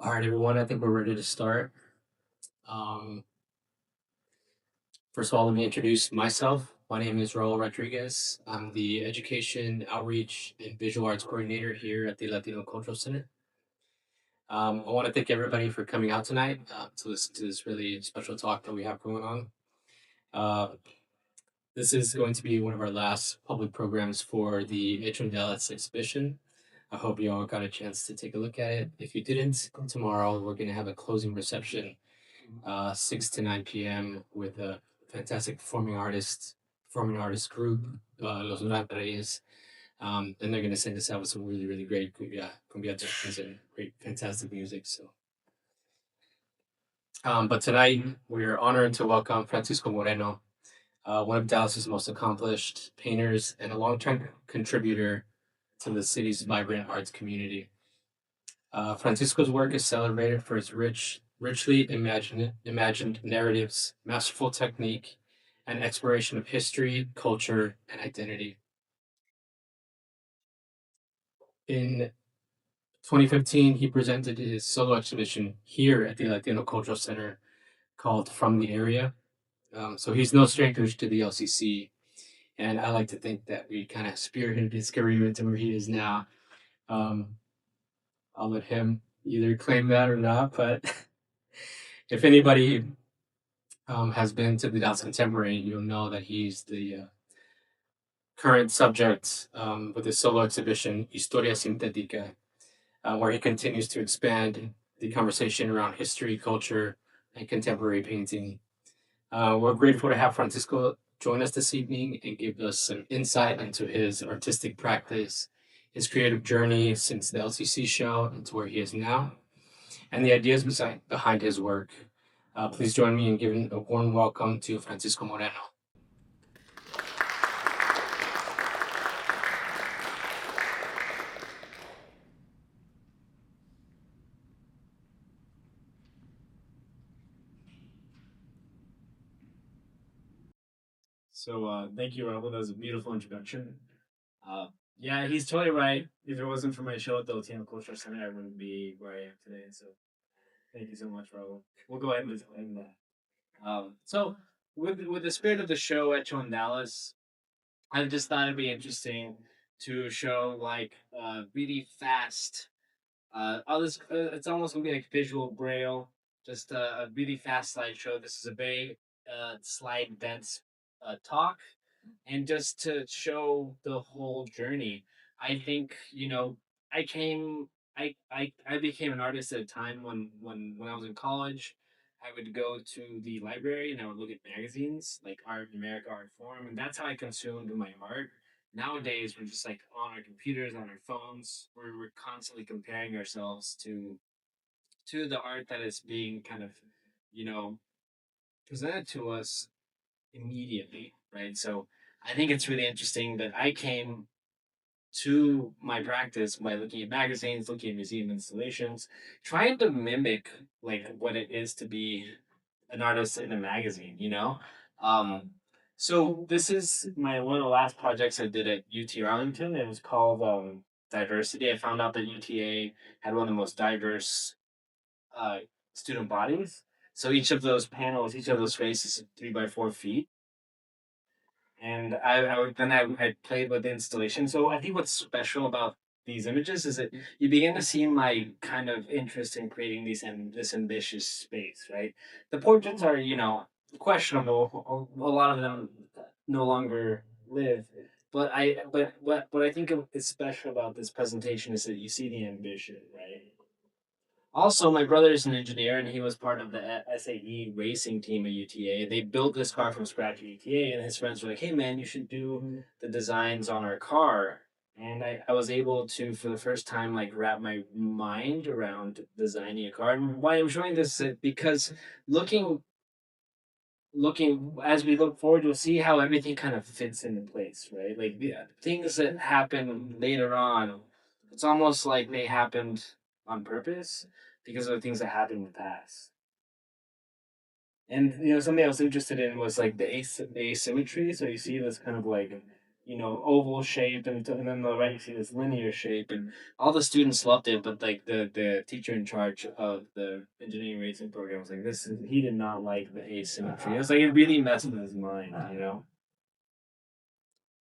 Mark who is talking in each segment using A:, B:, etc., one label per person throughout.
A: All right, everyone. I think we're ready to start. Um, First of all, let me introduce myself. My name is Raul Rodriguez. I'm the Education, Outreach, and Visual Arts Coordinator here at the Latino Cultural Center. I want to thank everybody for coming out tonight to listen to this really special talk that we have going on. Uh, this is going to be one of our last public programs for the Hecho en Dallas exhibition. I hope you all got a chance to take a look at it. If you didn't, tomorrow we're going to have a closing reception 6 to 9 p.m. with a fantastic performing artist group, Los Reyes. And they're going to send us out with some really, really great cumbia tunes and great, fantastic music. But tonight we're honored to welcome Francisco Moreno, one of Dallas's most accomplished painters and a longtime contributor to the city's vibrant arts community. Francisco's work is celebrated for its richly imagined narratives, masterful technique, and exploration of history, culture, and identity. In 2015, he presented his solo exhibition here at the Latino Cultural Center called From the Area. So he's no stranger to the LCC, and I like to think that we kind of spearheaded his career into where he is now. Um, I'll let him either claim that or not, but if anybody has been to the Dallas Contemporary, you'll know that he's the current subject with his solo exhibition, Historia Sintética, where he continues to expand the conversation around history, culture, and contemporary painting. We're grateful to have Francisco join us this evening and give us some insight into his artistic practice, his creative journey since the LCC show and to where he is now, and the ideas behind his work. Please join me in giving a warm welcome to Francisco Moreno.
B: Thank you, Robert. That was a beautiful introduction. Uh, yeah, he's totally right. If it wasn't for my show at the Latino Cultural Center, I wouldn't be where I am today. So thank you so much, Raul. We'll go ahead and tell him that. With the spirit of the show at Hecho in Dallas, I just thought it'd be interesting to show like really fast. All this it's almost gonna be like visual braille, just a really fast slideshow. This is a very slide dense talk, and just to show the whole journey. I think I came I became an artist at a time when I was in college. I would go to the library and I would look at magazines like Art in America, Art Forum, and that's how I consumed my art. Nowadays, we're just like on our computers, on our phones. We're constantly comparing ourselves to the art that is being kind of, you know, presented to us immediately, right? So I think it's really interesting that I came to my practice by looking at magazines, looking at museum installations, trying to mimic like what it is to be an artist in a magazine. Um, so this is my one of the last projects I did at UT Arlington. It was called Diversity. I found out that UTA had one of the most diverse uh, student bodies. So each of those panels, each of those spaces, 3 by 4 feet, and I played with the installation. So I think what's special about these images is that you begin to see my kind of interest in creating this ambitious space, right? The portraits are questionable. A lot of them no longer live. But what I think is special about this presentation is that you see the ambition, right? Also, my brother is an engineer, and he was part of the SAE racing team at UTA. They built this car from scratch at UTA, and his friends were like, "Hey, man, you should do the designs on our car." And I was able to, for the first time, like wrap my mind around designing a car. And why I'm showing this is because looking, looking as we look forward, you'll see how everything kind of fits into place, right? Like the things that happen later on, it's almost like they happened on purpose because of the things that happened in the past. And something I was interested in was like the asymmetry. So you see this kind of like oval shape, and then on the right you see this linear shape, and all the students loved it, but like the teacher in charge of the engineering racing program was like, he did not like the asymmetry. It was like it really messed with his mind.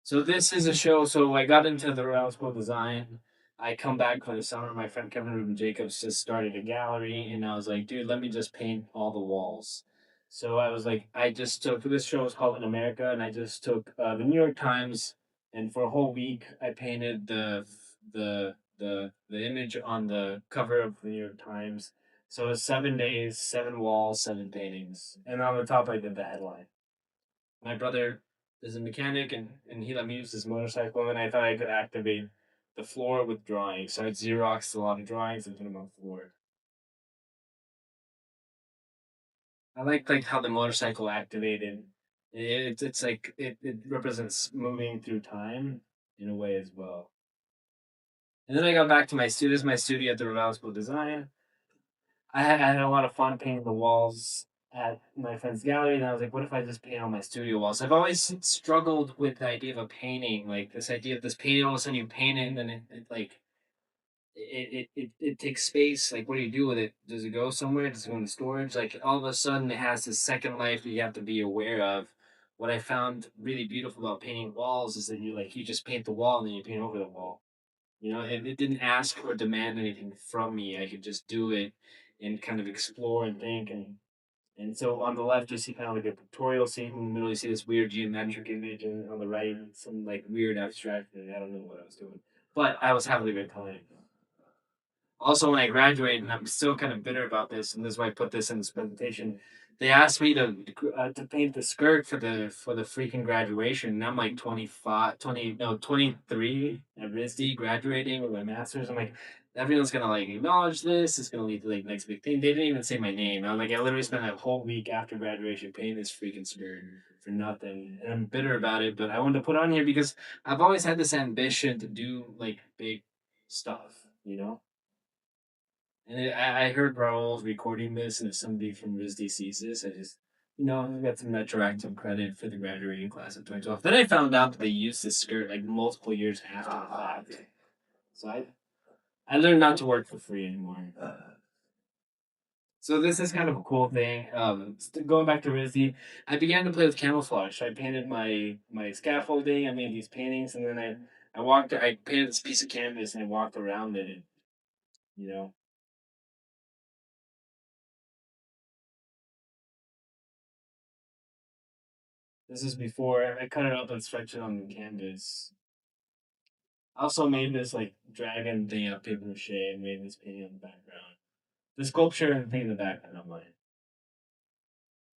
B: So this is a show. So I got into the Royal School of Design. I come back for the summer. My friend Kevin Rubin Jacobs just started a gallery, and I was like, dude, let me just paint all the walls. So I was like, I just took this show was called In America, and I just took the New York Times, and for a whole week I painted the image on the cover of the New York Times. So it was 7 days, 7 walls, 7 paintings, and on the top I did the headline. My brother is a mechanic, and he let me use his motorcycle, and I thought I could activate the floor with drawings. So I Xeroxed a lot of drawings and put them on the floor. I like how the motorcycle activated. It's like it represents moving through time in a way as well. And then I got back to my studio. This is my studio at the Rhode Island School of Design. I had a lot of fun painting the walls at my friend's gallery, and I was like, what if I just paint on my studio walls? I've always struggled with the idea of a painting, like this idea of this painting. All of a sudden, you paint it, and then it like it takes space. Like, what do you do with it? Does it go somewhere? Does it go into storage? Like, all of a sudden, it has this second life that you have to be aware of. What I found really beautiful about painting walls is that you just paint the wall and then you paint over the wall. It didn't ask or demand anything from me. I could just do it and kind of explore and think. And so on the left, you see kind of like a pictorial scene. In the middle, you see this weird geometric image. And on the right, some like weird abstract thing. I don't know what I was doing. But I was having a good time. Also, when I graduated, and I'm still kind of bitter about this, and this is why I put this in this presentation. They asked me to paint the skirt for the freaking graduation, and I'm like 25, 20, no 23 at RISD graduating with my master's. I'm like, everyone's gonna like acknowledge this. It's gonna lead to like next big thing. They didn't even say my name. I literally spent a whole week after graduation painting this freaking skirt for nothing, and I'm bitter about it. But I wanted to put it on here because I've always had this ambition to do like big stuff. And I heard Raul recording this, and if somebody from RISD sees this, I got some retroactive credit for the graduating class of 2012. Then I found out that they used this skirt like multiple years after the fact. So I learned not to work for free anymore. So this is kind of a cool thing. Going back to RISD, I began to play with camouflage. So I painted my scaffolding. I made these paintings, and then I painted this piece of canvas and I walked around it. You know, this is before I cut it up and stretched it on the canvas. I also made this like dragon thing out of paper mache and made this painting on the background. The sculpture and the thing in the background of mine.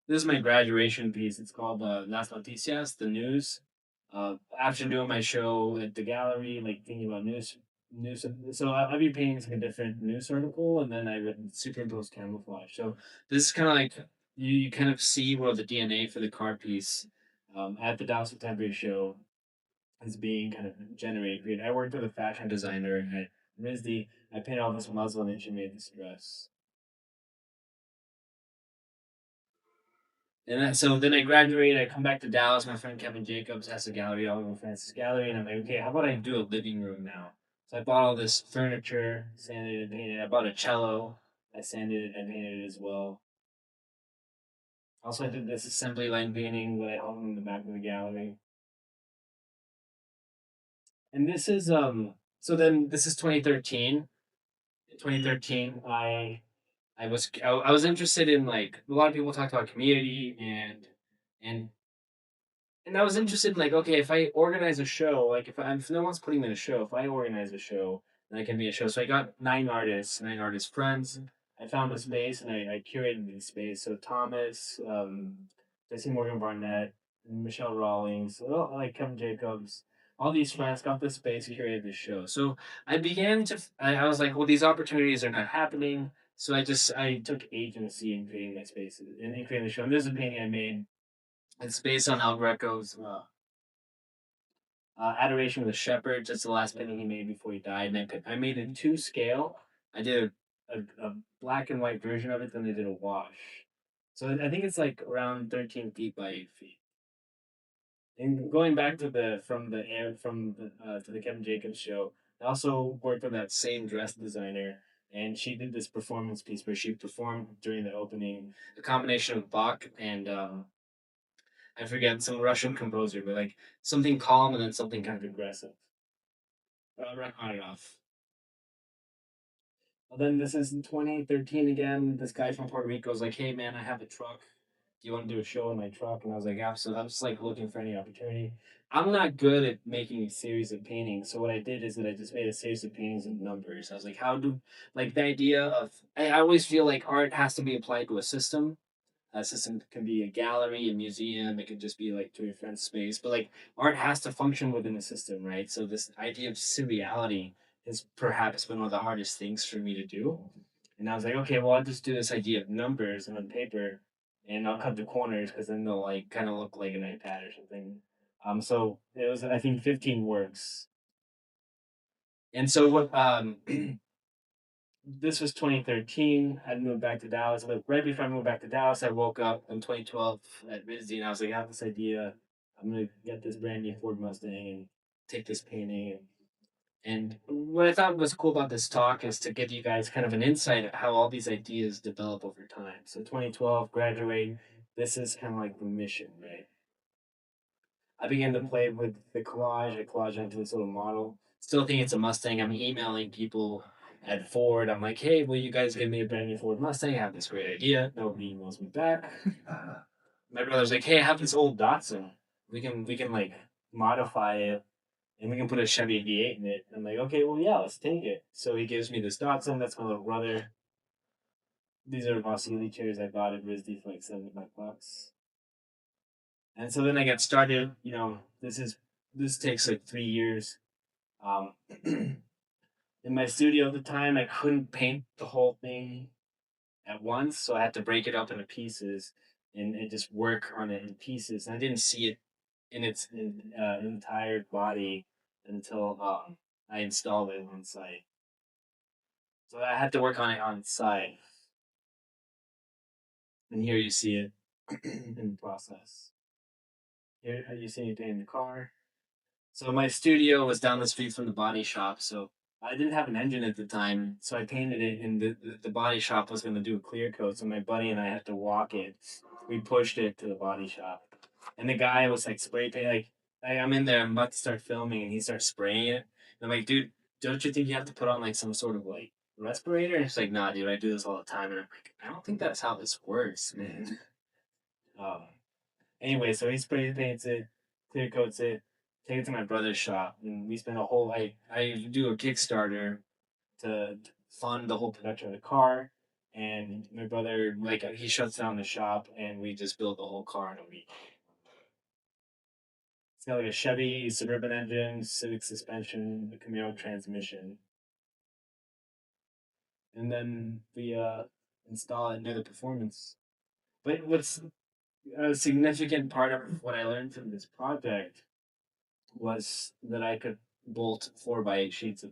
B: This is my graduation piece. It's called Las Noticias, the news. After doing my show at the gallery, like thinking about news. So I'd be painting like a different news article, and then I would superimpose camouflage. So this is kind of like you kind of see where the DNA for the car piece at the Dallas Contemporary Show is being kind of generated. I worked with a fashion designer at RISD. I painted all this muslin and she made this dress. So then I graduated. I come back to Dallas. My friend Kevin Jacobs has a gallery, Oliver Francis Gallery, and I'm like, okay, how about I do a living room now? So I bought all this furniture, sanded it and painted it. I bought a cello. I sanded it and painted it as well. Also, I did this assembly line painting that I hung in the back of the gallery. And this is So then this is 2013. In 2013, I was interested in like a lot of people talked about community and and I was interested in like, okay, if I organize a show, like if no one's putting me in a show, if I organize a show, then I can be a show. So I got 9 artist friends. I found a space and I curated the space. So Thomas, Jesse Morgan Barnett, Michelle Rawlings, like Kevin Jacobs, all these friends got this space, and curated this show. So I was like, well, these opportunities are not happening. So I took agency in creating my spaces and in creating the show. And this is a painting I made. It's based on El Greco's Adoration of the Shepherd. That's the last painting he made before he died. And I made it to scale. I did a black and white version of it, then I did a wash. So I think it's like around 13 feet by 8 feet. And going back to the from the air from the to the Kevin Jacobs show, I also worked with that same dress designer, and she did this performance piece where she performed during the opening a combination of Bach and I forget some Russian composer, but like something calm and then something kind of aggressive. Rachmaninoff. Well, then this is in 2013 again. This guy from Puerto Rico was like, "Hey man, I have a truck. Do you want to do a show in my truck?" And I was like, "Absolutely." I was just like looking for any opportunity. I'm not good at making a series of paintings, so what I did is that I just made a series of paintings in numbers. I was like, "How do like the idea of?" I always feel like art has to be applied to a system. A system can be a gallery, a museum. It could just be like to your friend's space. But like art has to function within a system, right? So this idea of seriality has perhaps been one of the hardest things for me to do. And I was like, okay, well, I'll just do this idea of numbers on paper, and I'll cut the corners because then they'll like kind of look like an iPad or something. So it was, I think, 15 works. And so what? This was 2013. I'd moved back to Dallas, but right before I moved back to Dallas, I woke up in 2012 at RISD, and I was like, I have this idea. I'm gonna get this brand new Ford Mustang and take this painting. And what I thought was cool about this talk is to give you guys kind of an insight of how all these ideas develop over time. So 2012, graduate. This is kind of like the mission, right? I began to play with the collage. I collage into this little model. Still think it's a Mustang. I'm emailing people at Ford. I'm like, hey, will you guys give me a brand new Ford Mustang? I have this great idea. Nobody emails me back. My brother's like, hey, I have this old Datsun. We can like modify it and we can put a Chevy V8 in it. I'm like, okay, well yeah, let's take it. So he gives me this Datsun. That's my little brother. These are Vasily chairs I bought at RISD for like $75. And so then I got started. This takes like 3 years. Um, in my studio at the time, I couldn't paint the whole thing at once, so I had to break it up into pieces and just work on it in pieces. And I didn't see it in its entire body until I installed it on site. So I had to work on it on site, and here you see it in the process. Here you see it in the car. So my studio was down the street from the body shop. So I didn't have an engine at the time. So I painted it, and the body shop was going to do a clear coat. So my buddy and I had to walk it. We pushed it to the body shop. And the guy was like spray paint. I'm in there, I'm about to start filming, and he starts spraying it. And I'm like, dude, don't you think you have to put on like some sort of like respirator? And he's like, nah, dude, I do this all the time. And I'm like, I don't think that's how this works, man. Um, Anyway, so he spray paints it, clear coats it, take it to my brother's shop, and we spent a whole. I do a Kickstarter to fund the whole production of the car, and my brother like he shuts down the shop, and we just build the whole car in a week. It's got like a Chevy Suburban engine, Civic suspension, a Camaro transmission, and then we install it and do the performance. But what's a significant part of what I learned from this project was that I could bolt 4x8 sheets of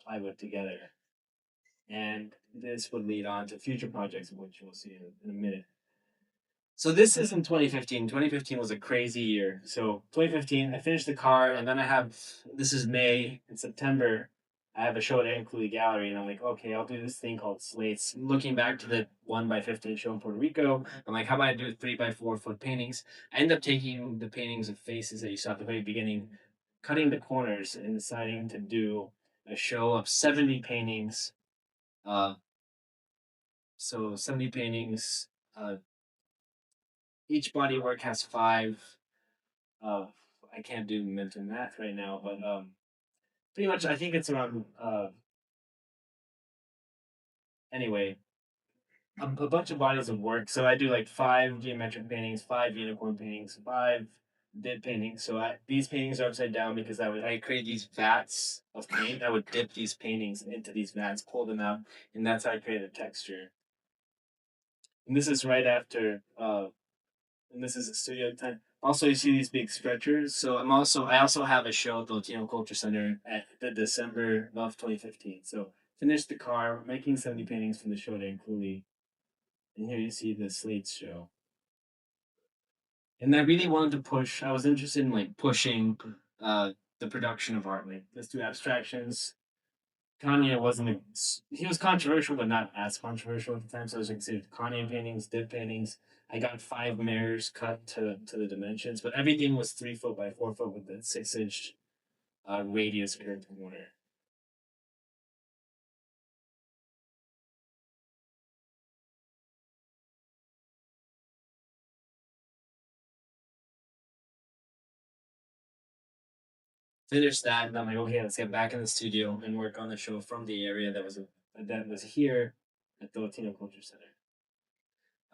B: plywood together. And this would lead on to future projects, which we'll see in a minute. So this is in 2015. 2015 was a crazy year. So 2015, I finished the car, and then this is May. In September, I have a show at Annual Gallery, and I'm like, okay, I'll do this thing called slates. Looking back to the 1x15 show in Puerto Rico, I'm like, how about I do 3x4 foot paintings? I end up taking the paintings of faces that you saw at the very beginning, cutting the corners, and deciding to do a show of 70 paintings. Uh, so 70 paintings. Each body work has five. Uh, I can't do mental math right now, but pretty much I think it's around. Anyway, a bunch of bodies of work. So I do like five geometric paintings, five unicorn paintings, five dip paintings. So these paintings are upside down because I create these vats of paint. I would dip these paintings into these vats, pull them out, and that's how I create a texture. And this is right after and this is a studio time. Also, you see these big stretchers. So I also have a show at the Latino Cultural Center at the December of 2015. So finished the car, making 70 paintings from the show at Cooley. And here you see the slates show. And I really wanted to push. I was interested in like pushing uh, the production of art. Like let's do abstractions. Kanye wasn't a, he was controversial, but not as controversial at the time. So I was considered Kanye paintings, dip paintings. I got 5 mirrors cut to the dimensions, but everything was 3 foot by 4 foot with the 6 inch radius per corner. Finished that, and I'm like, okay, let's get back in the studio and work on the show from the area that was here at the Latino Cultural Center.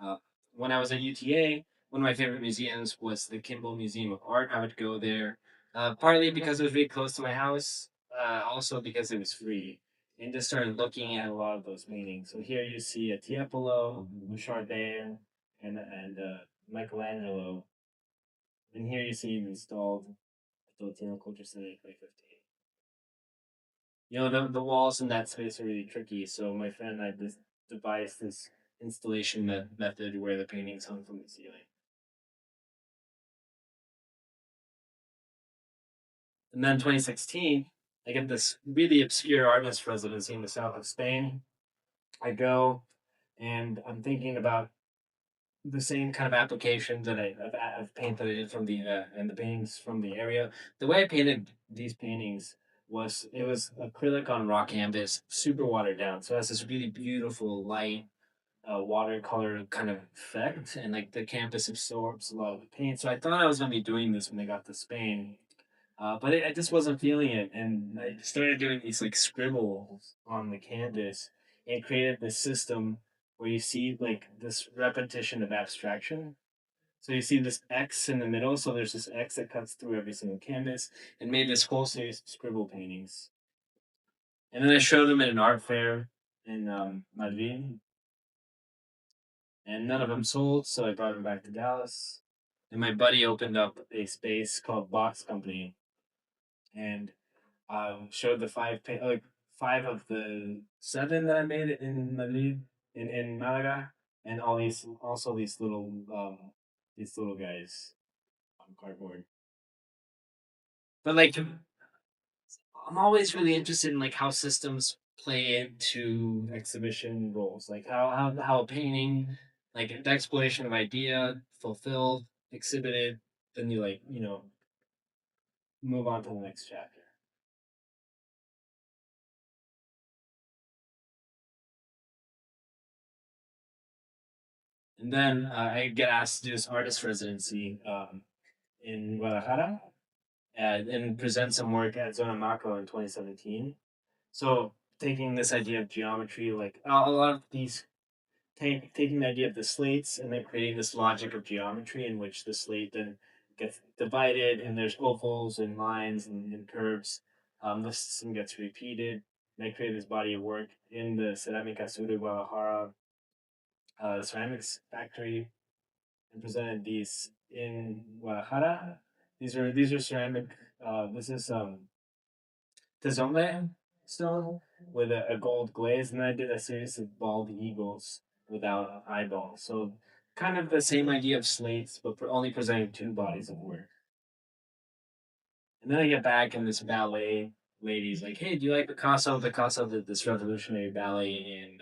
B: Uh, when I was at UTA, one of my favorite museums was the Kimball Museum of Art. I would go there, partly because it was really close to my house, also because it was free, and just started looking at a lot of those paintings. So here you see a Tiepolo, Chardin, and Michelangelo, and here you see him installed at the Latino Culture Center in 2015. You know, the walls in that space are really tricky, so my friend and I just devised this installation method where the paintings hung from the ceiling. And then 2016, I get this really obscure artist residency in the south of Spain. I go and I'm thinking about the same kind of applications that I've painted it from the and the paintings from the area. The way I painted these paintings was it was acrylic on raw canvas, super watered down. So it has this really beautiful light watercolor kind of effect, and like the canvas absorbs a lot of the paint. So I thought I was gonna be doing this when I got to Spain, but I just wasn't feeling it, and I started doing these like scribbles on the canvas, and created this system where you see like this repetition of abstraction. So you see this X in the middle, so there's this X that cuts through every single canvas, and made this whole series of scribble paintings. And then I showed them at an art fair in Madrid, and none of them sold, so I brought them back to Dallas. And my buddy opened up a space called Box Company, and showed the like 5 of the 7 that I made in Madrid, in Malaga, and all these also these little guys on cardboard. But like I'm always really interested in like how systems play into exhibition roles, like how a painting, like the exploration of idea, fulfilled, exhibited, then you like move on to the next chapter. And then I get asked to do this artist residency in Guadalajara and present some work at Zona Maco in 2017. So taking this idea of geometry, like a lot of these taking the idea of the slates and then creating this logic of geometry in which the slate then gets divided and there's ovals and lines and curves. The system gets repeated. And I created this body of work in the Cerámica Sur de Guadalajara ceramics factory and presented these in Guadalajara. These are ceramic. This is tezonle stone with a gold glaze, and then I did a series of bald eagles without eyeballs. So kind of the same idea of slates, but for only presenting 2 bodies of work. And then I get back and this ballet lady's like, "Hey, do you like Picasso? Picasso did this revolutionary ballet in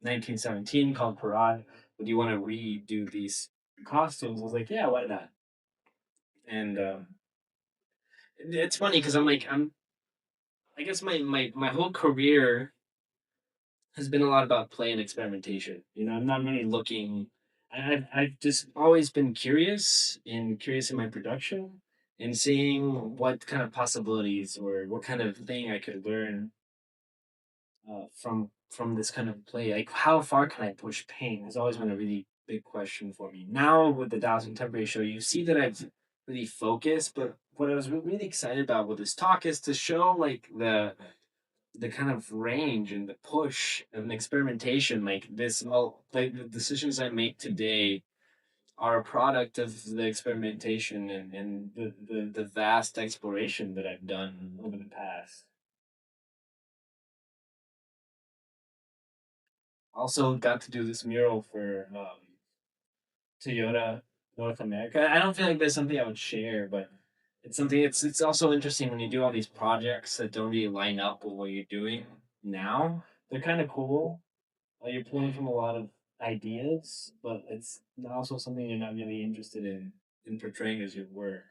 B: 1917 called Parade. But do you want to redo these costumes?" I was like, "Yeah, why not?" And it's funny because I guess my whole career has been a lot about play and experimentation. You know, I'm not really looking. I've just always been curious in my production, and seeing what kind of possibilities or what kind of thing I could learn from this kind of play. Like, how far can I push pain? Has always been a really big question for me. Now with the Dallas Contemporary Show, you see that I've really focused. But what I was really excited about with this talk is to show like the kind of range and the push and experimentation like this all like the decisions I make today are a product of the experimentation and the vast exploration that I've done over the past. Also got to do this mural for Toyota North America. I don't feel like there's something I would share, but it's something. It's also interesting when you do all these projects that don't really line up with what you're doing now. They're kind of cool. You're pulling from a lot of ideas, but it's also something you're not really interested in portraying as your work.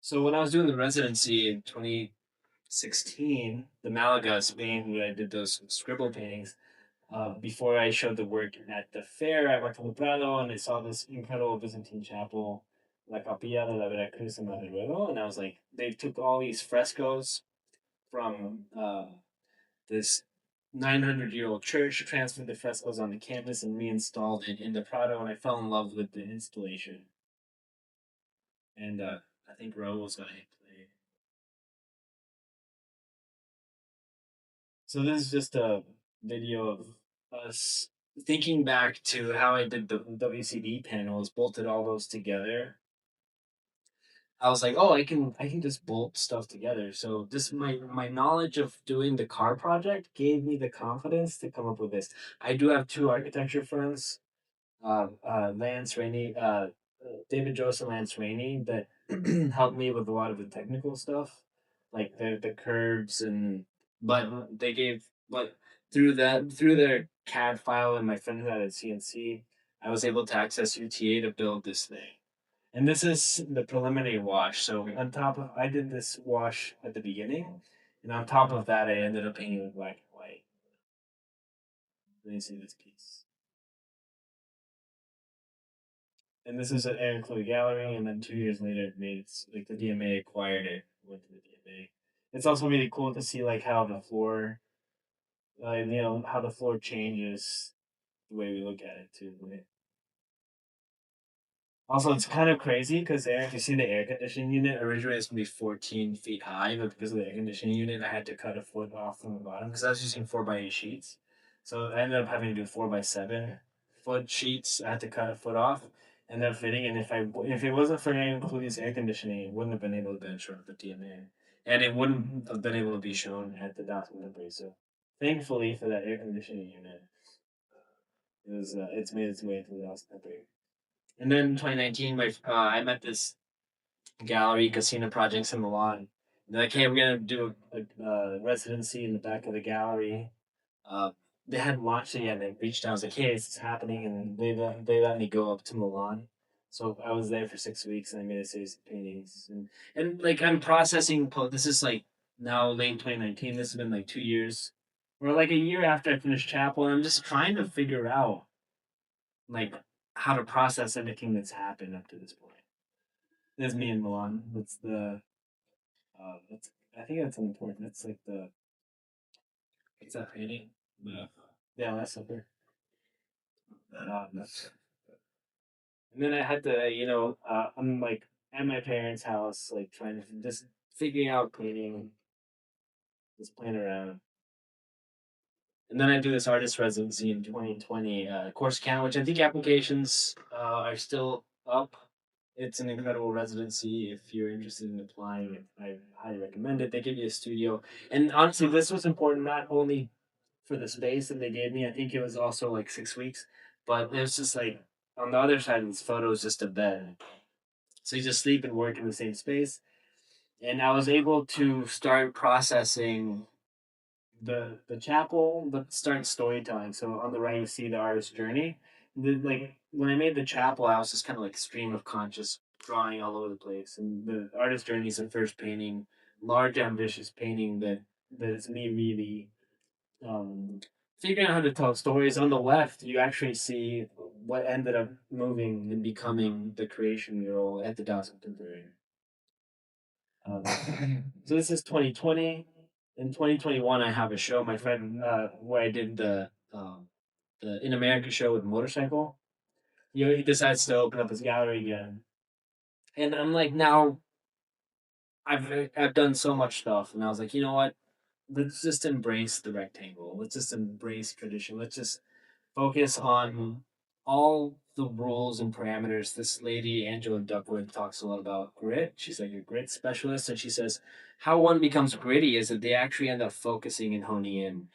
B: So when I was doing the residency in 2016, the Malaga, Spain, where I did those scribble paintings. Before I showed the work at the fair, I went to the Prado and I saw this incredible Byzantine chapel, La Capilla de la Veracruz en Madrid. And I was like, they took all these frescoes from this 900-year-old church, transferred the frescoes on the canvas, and reinstalled it in the Prado. And I fell in love with the installation. And I think Raul's going to play. So this is just a video of us thinking back to how I did the WCD panels, bolted all those together. I was like, oh, I can just bolt stuff together. So this my knowledge of doing the car project gave me the confidence to come up with this. I do have two architecture friends, Lance Rainey, David Joseph and Lance Rainey, that helped me with a lot of the technical stuff, like the curves and but they gave but through their CAD file and my friend who had a CNC, I was able to access UTA to build this thing. And this is the preliminary wash. So on top of I did this wash at the beginning, and on top of that I ended up painting with black and white. Let me see this piece. And this is at Aaron Clue Gallery, and then 2 years later, it made its like the DMA acquired it, went to the DMA. It's also really cool to see like how the floor, how the floor changes the way we look at it too. Right? Also, it's kind of crazy because if you see the air conditioning unit, originally it's gonna be 14 feet high, but because of the air conditioning unit, I had to cut a foot off from the bottom because I was using 4x8 sheets. So I ended up having to do 4x7 foot sheets. I had to cut a foot off, and they're fitting. And if it wasn't for including air conditioning, it wouldn't have been able to be shown at the DMA, and it wouldn't have been able to be shown at the documentary. So thankfully for that air conditioning unit, it's made its way to the documentary. And then in 2019, I met this gallery casino projects in Milan. They're like, hey, we're gonna do a residency in the back of the gallery. Uh, they hadn't launched it yet. They reached out. I was like, hey, it's happening, and they let me go up to Milan. So I was there for 6 weeks, and I made a series of paintings. And like I'm processing. This is like now late 2019. This has been like 2 years, or like a year after I finished Chapel, and I'm just trying to figure out like how to process everything that's happened up to this point. There's me in Milan. That's the that's I think that's important. That's like the what's that painting? The Last Supper. That's, and then I had to, I'm like at my parents' house, like trying to just figuring out painting, just playing around. And then I do this artist residency in 2020, Corsicana, which I think applications are still up. It's an incredible residency. If you're interested in applying, I highly recommend it. They give you a studio. And honestly, this was important not only for the space that they gave me, I think it was also like 6 weeks, but it was just like on the other side of this photo is just a bed. So you just sleep and work in the same space. And I was able to start processing the chapel, but start storytelling. So on the right, you see the artist's journey. Like when I made the chapel, I was just kind of like stream of conscious drawing all over the place. And the artist's journey is the first painting, large, ambitious painting that is me really figuring out how to tell stories. On the left, you actually see what ended up moving and becoming the creation mural at the Dawson Contemporary. Um, so this is 2020. In 2021, I have a show. My friend, where I did the In America show with motorcycle. He decides to open up his gallery again, and I'm like, now I've done so much stuff, and I was like, you know what? Let's just embrace the rectangle. Let's just embrace tradition. Let's just focus on all the rules and parameters. This lady, Angela Duckworth, talks a lot about grit. She's like a grit specialist, and she says how one becomes gritty is that they actually end up focusing and honing in.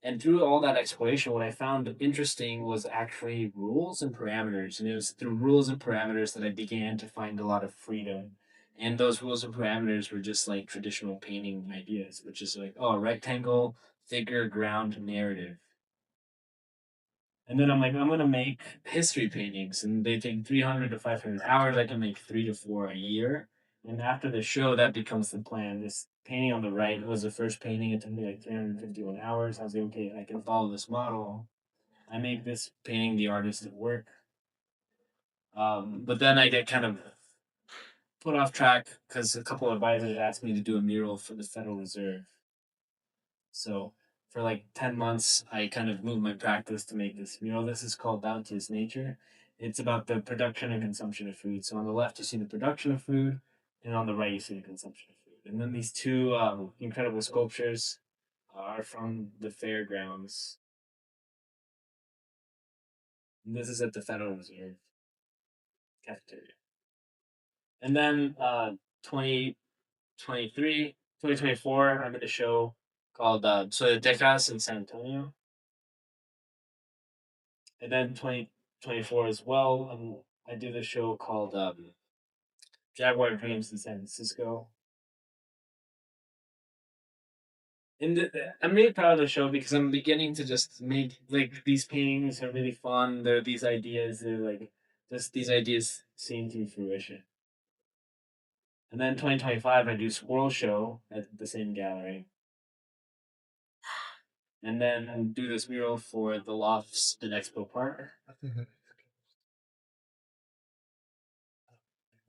B: And through all that exploration, what I found interesting was actually rules and parameters. And it was through rules and parameters that I began to find a lot of freedom. And those rules and parameters were just like traditional painting ideas, which is like, oh, rectangle, figure, ground, narrative. And then I'm like, I'm gonna make history paintings, and they take 300 to 500 hours. I can make 3 to 4 a year. And after the show, that becomes the plan. This painting on the right was the first painting. It took me like 351 hours. I was like, okay, I can follow this model. I make this painting the artist at work. But then I get kind of put off track because a couple of advisors asked me to do a mural for the Federal Reserve. So for like 10 months, I kind of moved my practice to make this mural. This is called Bounteous Nature. It's about the production and consumption of food. So on the left, you see the production of food, and on the right, you see the consumption of food. And then these two incredible sculptures are from the fairgrounds. And this is at the Federal Reserve cafeteria. And then 2023, 2024, I'm at a show called Soy de Tecas in San Antonio. And then 2024 as well, I do this show called Jaguar Dreams in San Francisco. And I'm really proud of the show because I'm beginning to just make like these paintings are really fun. They're these ideas. They're like just these ideas seen through fruition. And then 2025, I do Squirrel Show at the same gallery. And then I do this mural for the Lofts at Expo Park.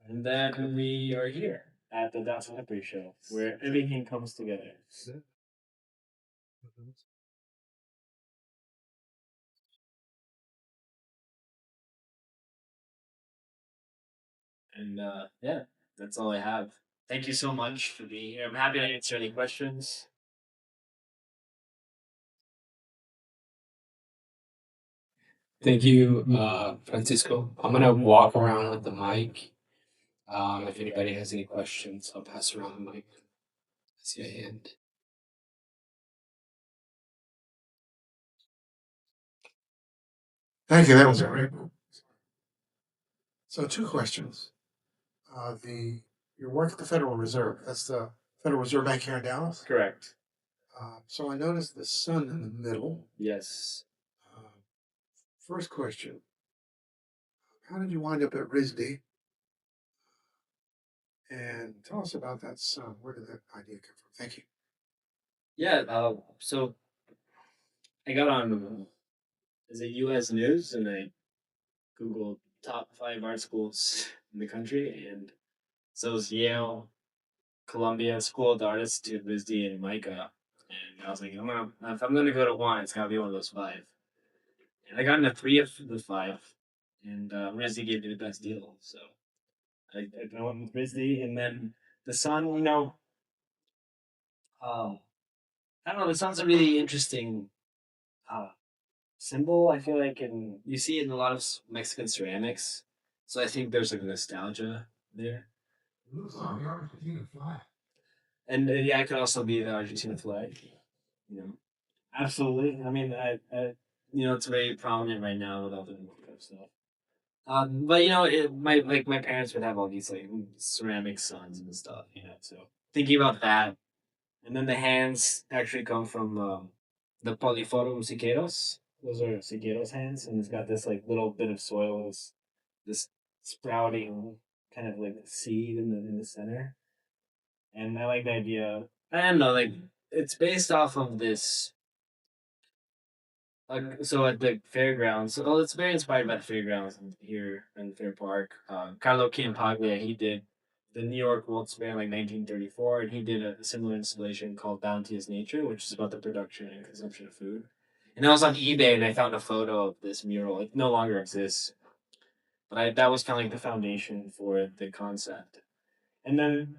B: And then we are here at the Dawson Hippery Show, where everything comes together. And yeah, that's all I have. Thank you so much for being here. I'm happy to answer any questions.
A: Thank you, Francisco. I'm gonna walk around with the mic. If anybody has any questions, I'll pass around the mic. I see a hand.
C: Thank you. That was great. So, two questions. The Your work at the Federal Reserve. That's the Federal Reserve Bank here in Dallas.
B: Correct.
C: So I noticed the sun in the middle.
B: Yes.
C: Uh, First question: how did you wind up at RISD? And tell us about that sun. Where did that idea come from? Thank you.
B: Yeah. So I got on is it U.S. News and I googled top 5 art schools in the country, and so it was Yale, Columbia School of the Art Institute, RISD, and MICA. And I was like, if I'm gonna go to one, it's gotta be one of those 5. And I got into 3 of the 5, and RISD gave me the best deal. So I went with RISD, and then the sun. Um, I don't know. The sun's a really interesting uh, symbol. I feel like, and you see it in a lot of Mexican ceramics. So I think there's like a nostalgia there.
C: It looks like the Argentina flag.
B: And yeah, it could also be the Argentina flag. You know, absolutely. I mean, it's very prominent right now with all the World Cup stuff. But my parents would have all these like ceramic suns and stuff. So thinking about that, and then the hands actually come from the Polyphorum siqueiros. Those are siqueiros hands, and it's got this like little bit of soil, this sprouting kind of like seed in the center. And I like the idea. I don't know, like it's based off of this. So at the fairgrounds, well, it's very inspired by the fairgrounds here in Fair Park. Carlo Campaglia, he did the New York World's Fair in like 1934, and he did a similar installation called Bounteous Nature, which is about the production and consumption of food. And I was on eBay and I found a photo of this mural. It no longer exists, but that was kind of like the foundation for the concept. And then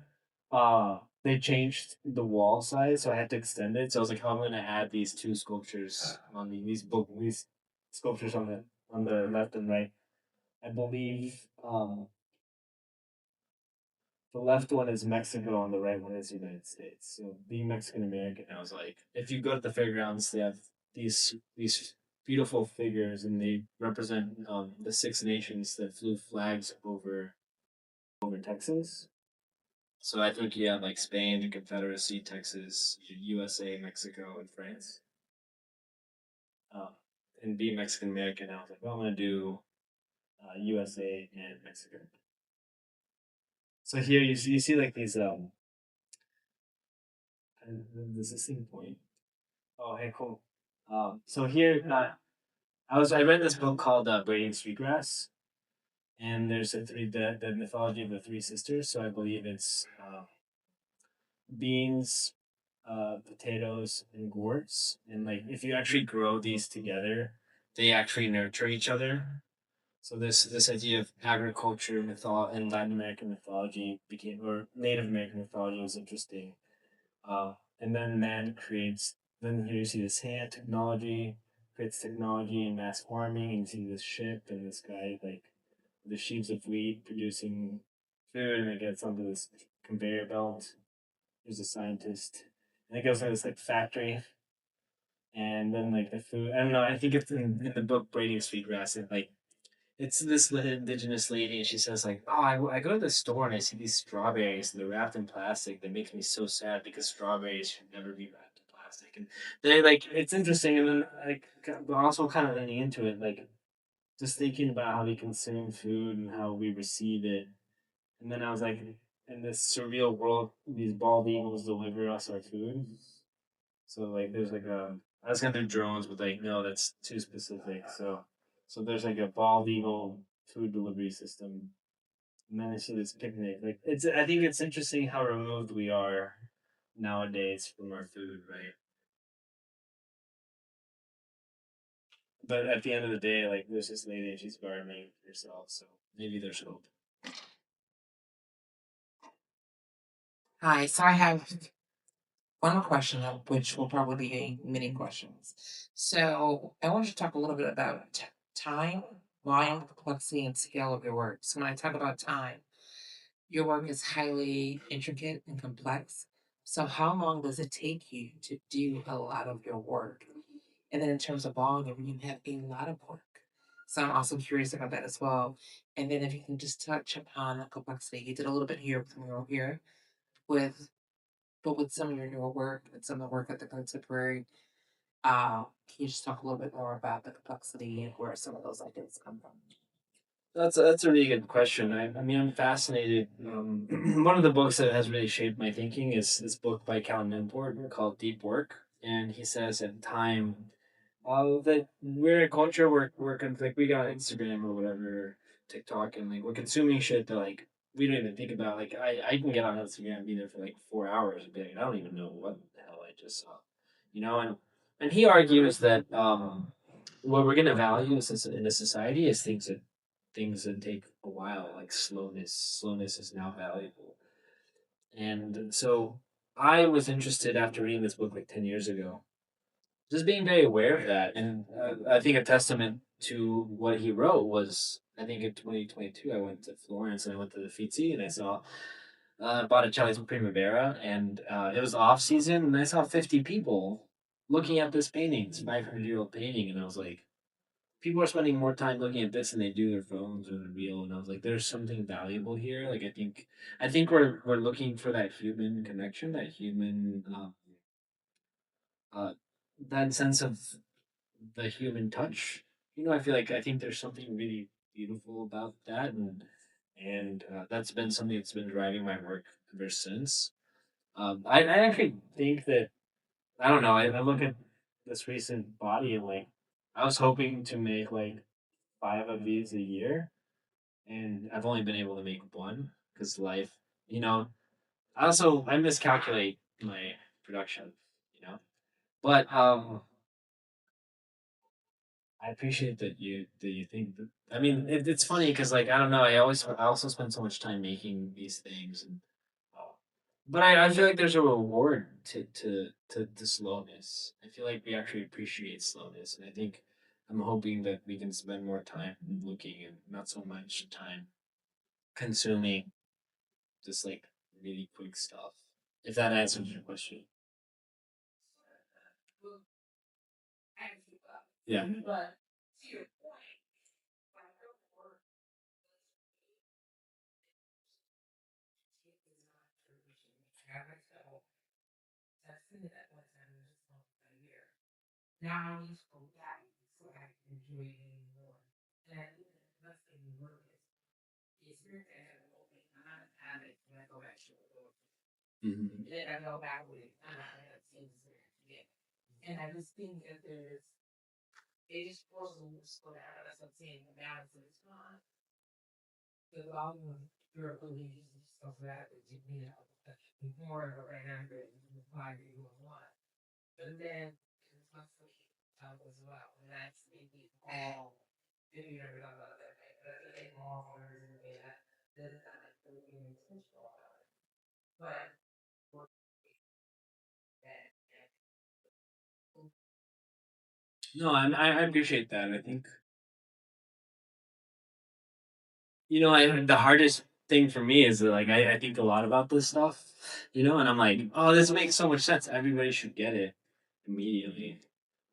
B: they changed the wall size, so I had to extend it. So I was like, how am I gonna add these 2 sculptures on these sculptures on the left and right? I believe the left one is Mexico and the right one is United States. So being Mexican American, I was like, if you go to the fairgrounds, they have these beautiful figures, and they represent the Six Nations that flew flags over Texas. So I think you have like Spain, the Confederacy, Texas, USA, Mexico, and France. Uh, and being Mexican American, I was like, well, I'm gonna do USA and Mexico. So here you see like these and this is thing point. Oh, hey, cool. So here I read this book called Braiding Sweetgrass, and there's the mythology of the three sisters. So I believe it's beans, potatoes, and gourds. And like if you actually grow these together, they actually nurture each other. So this idea of agriculture and Latin American mythology became or Native American mythology was interesting. And then man creates. Then here you see this hand technology creates technology and mass farming, and you see this ship and this guy like the sheaves of wheat producing food, and it gets onto this conveyor belt. There's a scientist, and it goes to this like factory, and then like the food. I don't know. I think it's in the book Braiding Sweetgrass. And like it's this indigenous lady, and she says like, "Oh, I go to the store and I see these strawberries, and they're wrapped in plastic. That makes me so sad because strawberries should never be wrapped in plastic." And they like it's interesting, and then like but also kind of leaning into it, like just thinking about how we consume food and how we receive it. And then I was like, in this surreal world, these bald eagles deliver us our food. So like there's like a I was gonna do drones, but like no, that's too specific. So there's like a bald eagle food delivery system, and then I see this picnic. Like it's I think it's interesting how removed we are nowadays from our food, right? But at the end of the day, like there's this lady and she's gardening herself, so maybe there's hope.
D: Hi, so I have one more question, which will probably be many questions. So I wanted to talk a little bit about time, volume, complexity, and scale of your work. So when I talk about time, your work is highly intricate and complex. So how long does it take you to do a lot of your work? And then in terms of volume, you have a lot of work. So I'm also curious about that as well. And then if you can just touch upon the complexity, you did a little bit here when we were here with but with some of your newer work and some of the work at the contemporary, can you just talk a little bit more about the complexity and where some of those ideas come from?
B: That's a really good question. I mean, I'm fascinated. One of the books that has really shaped my thinking is this book by Cal Newport called Deep Work, and he says at time, that we're a culture like we got Instagram or whatever, TikTok, and like we're consuming shit that like we don't even think about. Like I can get on Instagram and be there for like 4 hours and be like, I don't even know what the hell I just saw, and he argues that what we're gonna value in a society is things that take a while, like slowness. Slowness is now valuable. And so I was interested after reading this book like 10 years ago, just being very aware of that. And I think a testament to what he wrote was I think in 2022, I went to Florence and I went to the Uffizi and I saw Botticelli's Primavera, and it was off season, and I saw 50 people looking at this painting, this 500-year-old painting, and I was like, people are spending more time looking at this than they do their phones or their reel, and I was like, there's something valuable here. Like I think we're looking for that human connection, that human uh, that sense of the human touch. I think there's something really beautiful about that, and that's been something that's been driving my work ever since. I actually think that I don't know. I look at this recent body and like I was hoping to make like 5 of these a year, and I've only been able to make one because life, you know. I miscalculate my production, you know. But I appreciate that you think that. I mean, it's funny because like I don't know. I also spend so much time making these things, and but I feel like there's a reward to slowness. I feel like we actually appreciate slowness, and I think I'm hoping that we can spend more time looking and not so much time consuming just like really quick stuff. If that answers your question. Yeah.
D: But to your point, when I go to work, it is not tradition. Traffic, so that's it. That was just a year. Now I used to go back so I can enjoy it anymore. And that's the work is here to have an open habit when I go back to work.
B: Mm-hmm.
D: Then I go back with it. That seems yeah. And I just think that there's it just forces me to slow down. That's what I'm saying. The balance is gone. The volume of your beliefs and stuff like that you need more right now than why you want. But then it's my sleep as well. And that's maybe all. Maybe you never thought about that. That's a bit more that that's not being intentional about it. But for that,
B: No, I appreciate that. I think the hardest thing for me is that, like I think a lot about this stuff, and I'm like, oh, this makes so much sense. Everybody should get it immediately,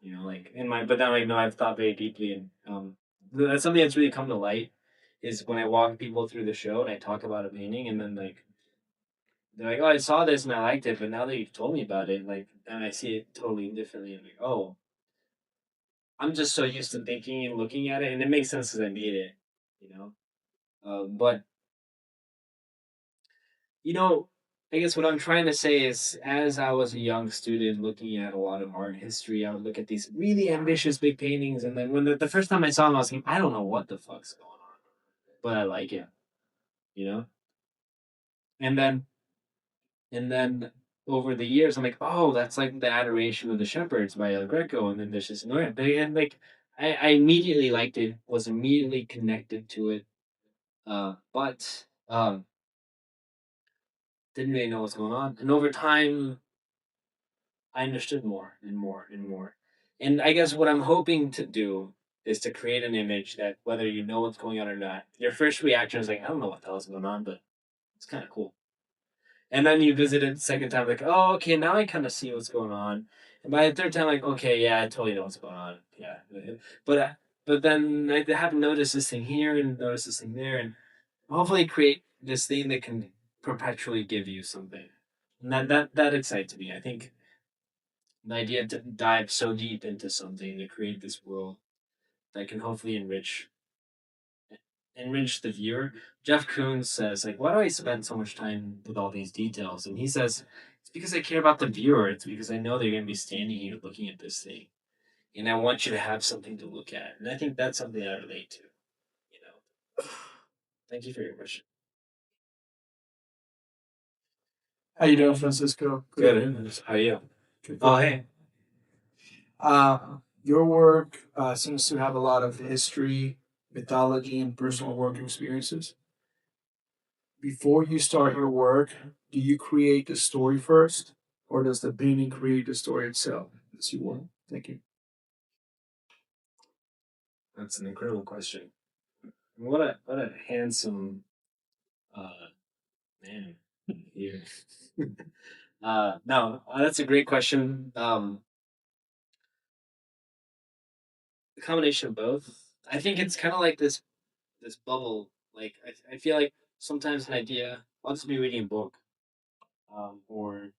B: like in my. But then like no, I've thought very deeply, and that's something that's really come to light is when I walk people through the show and I talk about a painting, and then like they're like, oh, I saw this and I liked it, but now that you've told me about it, like, and I see it totally differently, I'm like, oh, I'm just so used to thinking and looking at it, and it makes sense because I made it, you know. But you know, I guess what I'm trying to say is, as I was a young student looking at a lot of art history, I would look at these really ambitious big paintings, and then when the first time I saw them, I was like, I don't know what the fuck's going on, but I like it, you know. And then over the years, I'm like, oh, that's like the Adoration of the Shepherds by El Greco, and then there's this another, and like, I immediately liked it, was immediately connected to it, but didn't really know what's going on, and over time I understood more and more and more. And I guess what I'm hoping to do is to create an image that whether you know what's going on or not, your first reaction is like, I don't know what the hell's going on, but it's kind of cool. And then you visit it the second time, like, oh, okay, now I kind of see what's going on. And by the third time, like, okay, yeah, I totally know what's going on. Yeah, but but then I have noticed this thing here and notice this thing there, and hopefully create this thing that can perpetually give you something. And that excites me. I think the idea to dive so deep into something to create this world that can hopefully enrich the viewer. Jeff Koons says, like, why do I spend so much time with all these details? And he says, it's because I care about the viewer. It's because I know they're going to be standing here looking at this thing. And I want you to have something to look at. And I think that's something I relate to, you know. Thank you for your question.
E: How you doing, Francisco?
B: Good. How are you?
E: Good.
B: Oh, hey.
E: Your work seems to have a lot of history, mythology, and personal work experiences. Before you start your work, do you create the story first, or does the painting create the story itself as you want? Thank you.
B: That's an incredible question. What a handsome man here. No, that's a great question. The combination of both. I think it's kind of like this bubble. Like I feel like sometimes an idea. I'll just be reading a book, or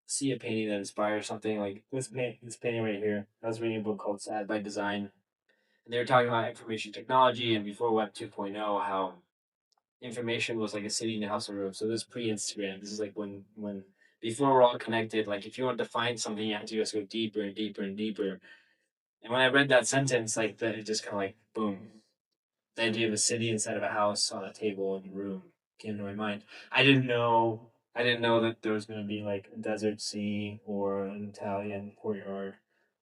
B: see a painting that inspires something. Like this painting right here. I was reading a book called Sad by Design, and they were talking about information technology and before Web 2.0, how information was like a city in a house of room. So this is pre-Instagram. This is like when before we're all connected. Like if you want to find something, you have to just go deeper and deeper and deeper. And when I read that sentence, like that, it just kind of like boom. The idea of a city inside of a house on a table in a room came to my mind. I didn't know. I didn't know that there was going to be like a desert scene or an Italian courtyard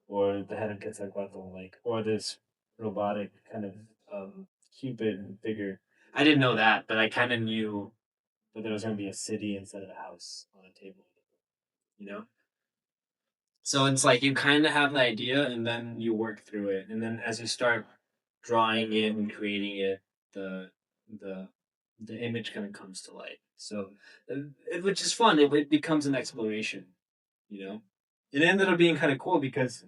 B: or the head of Quetzalcoatl, like or this robotic kind of Cupid figure. I didn't know that, but I kind of knew that there was going to be a city instead of a house on a table. You know. So it's like you kind of have the idea, and then you work through it, and then as you start drawing it and creating it, the the the image kind of comes to light. So, which is fun. It becomes an exploration, you know. It ended up being kind of cool because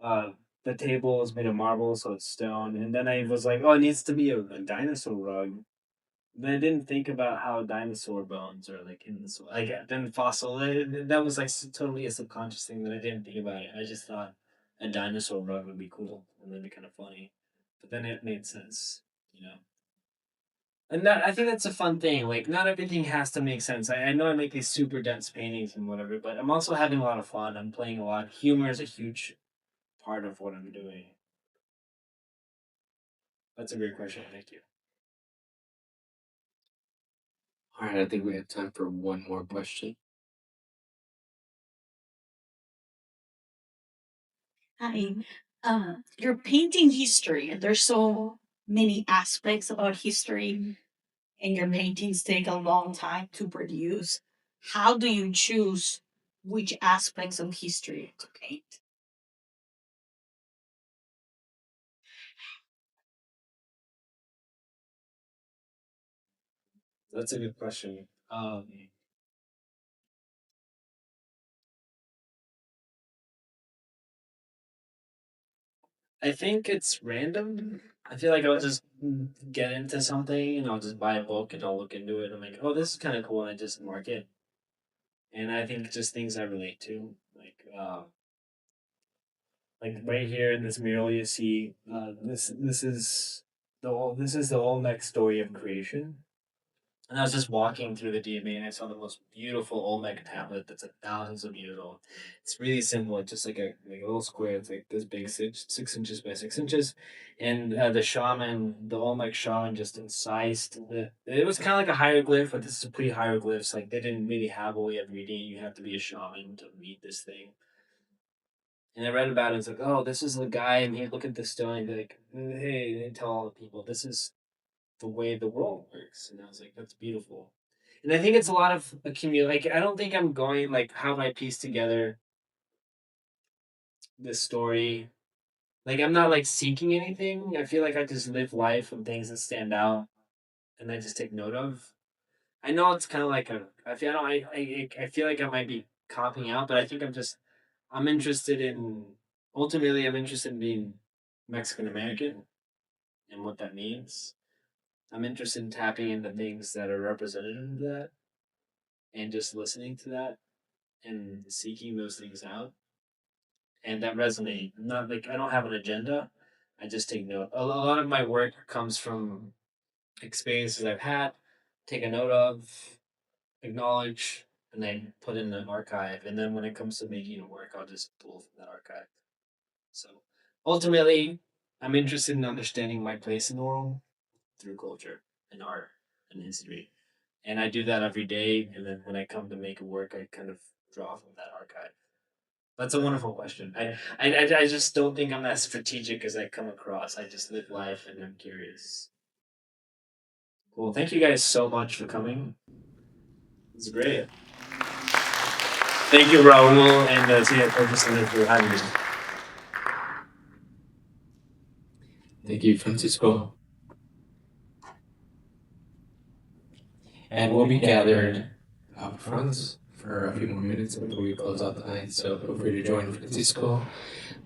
B: the table is made of marble, so it's stone. And then I was like, oh, it needs to be a dinosaur rug. Then I didn't think about how dinosaur bones are like in the soil. Like then fossil. That was like totally a subconscious thing that I didn't think about it. I just thought a dinosaur rug would be cool and that'd be kind of funny. But then it made sense, you know. And that I think that's a fun thing. Like not everything has to make sense. I know I make these super dense paintings and whatever, but I'm also having a lot of fun. I'm playing a lot. Humor is a huge part of what I'm doing. That's a great question. Thank you.
A: All right, I think we have time for one more question.
F: Hi. You're painting history, and there's so many aspects about history, and your paintings take a long time to produce. How do you choose which aspects of history to paint?
B: That's a good question. I think it's random. I feel like I'll just get into something and I'll just buy a book and I'll look into it. I'm like, oh, this is kind of cool. And I just mark it. And I think just things I relate to, like right here in this mural, you see this is the Olmec story of creation. And I was just walking through the DMA and I saw the most beautiful Olmec tablet that's like thousands of years old. It's really simple. It's just like a little square. It's like this big, 6 inches by 6 inches. And the shaman, the Olmec shaman, just incised the. It was kind of like a hieroglyph, but this is a pre hieroglyphs. Like they didn't really have a way of reading it. You have to be a shaman to read this thing. And I read about it. It's like, oh, this is the guy, and he'd look at the stone and be like, hey, and tell all the people, this is the way the world works. And I was like, that's beautiful. And I think it's a lot of accumulate. Like, I don't think I'm going like how do I piece together this story. Like, I'm not like seeking anything. I feel like I just live life and things that stand out, and I just take note of. I know it's kind of like a. I feel I feel like I might be copying out, but I think I'm interested in. Ultimately, I'm interested in being Mexican American and what that means. I'm interested in tapping into things that are representative of that and just listening to that and seeking those things out and that resonate. Not like I don't have an agenda. I just take note. A lot of my work comes from experiences I've had, take a note of, acknowledge, and then put in an archive. And then when it comes to making a work, I'll just pull from that archive. So ultimately, I'm interested in understanding my place in the world through culture and art and history. And I do that every day. And then when I come to make a work, I kind of draw from that archive. That's a wonderful question. I just don't think I'm as strategic as I come across. I just live life and I'm curious. Cool. Thank you guys so much for coming. It's great. Thank you, Raul and CFO Center for having me.
A: Thank you, Francisco. And we'll be gathered out front for a few more minutes before we close out the night. So feel free to join Francisco,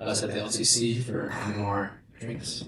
A: us at the LCC for more drinks.